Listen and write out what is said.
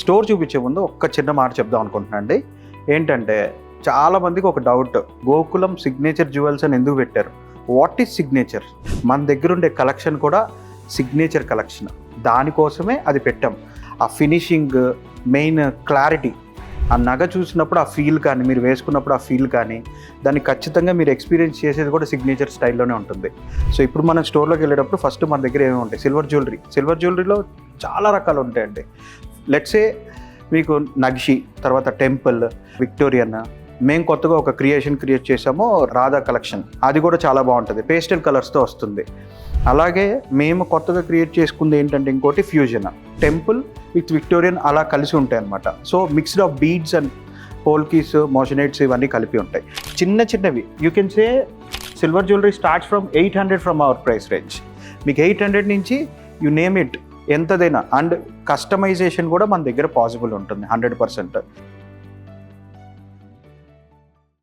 Store చూపించే ముందు ఒక్క చిన్న మాట చెప్దాం అనుకుంటున్నాను అండి. ఏంటంటే చాలామందికి ఒక డౌట్, గోకులం సిగ్నేచర్ జ్యువెల్స్ అని ఎందుకు పెట్టారు? What is signature? మన దగ్గర ఉండే కలెక్షన్ కూడా సిగ్నేచర్ కలెక్షన్, దానికోసమే అది పెట్టాం. ఆ ఫినిషింగ్, మెయిన్ క్లారిటీ, ఆ నగ చూసినప్పుడు ఆ ఫీల్ కానీ, మీరు వేసుకున్నప్పుడు ఆ ఫీల్ కానీ, దాన్ని ఖచ్చితంగా మీరు ఎక్స్పీరియన్స్ చేసేది కూడా సిగ్నేచర్ స్టైల్లోనే ఉంటుంది. సో ఇప్పుడు మనం స్టోర్లోకి వెళ్ళేటప్పుడు ఫస్ట్ మన దగ్గర ఏమేమి ఉంటాయి? సిల్వర్ జ్యువెలరీలో చాలా రకాలు ఉంటాయండి. లెట్సే మీకు నక్షి, తర్వాత టెంపుల్, విక్టోరియన్. మేము కొత్తగా ఒక క్రియేట్ చేసాము, రాధా కలెక్షన్. అది కూడా చాలా బాగుంటుంది, పేస్టల్ కలర్స్తో వస్తుంది. అలాగే మేము కొత్తగా క్రియేట్ చేసుకుంది ఏంటంటే ఇంకోటి ఫ్యూజన్, టెంపుల్ విత్ విక్టోరియన్ అలా కలిసి ఉంటాయి అన్నమాట. So mixed of beads and polkis, moissanites ఇవన్నీ కలిపి ఉంటాయి. చిన్నవి you can say silver jewellery starts from 800 from our price range. మీకు 800 నుంచి యు నేమ్ ఇట్, ఎంతదైనా. అండ్ కస్టమైజేషన్ కూడా మన దగ్గర పాసిబుల్ ఉంటుంది 100%.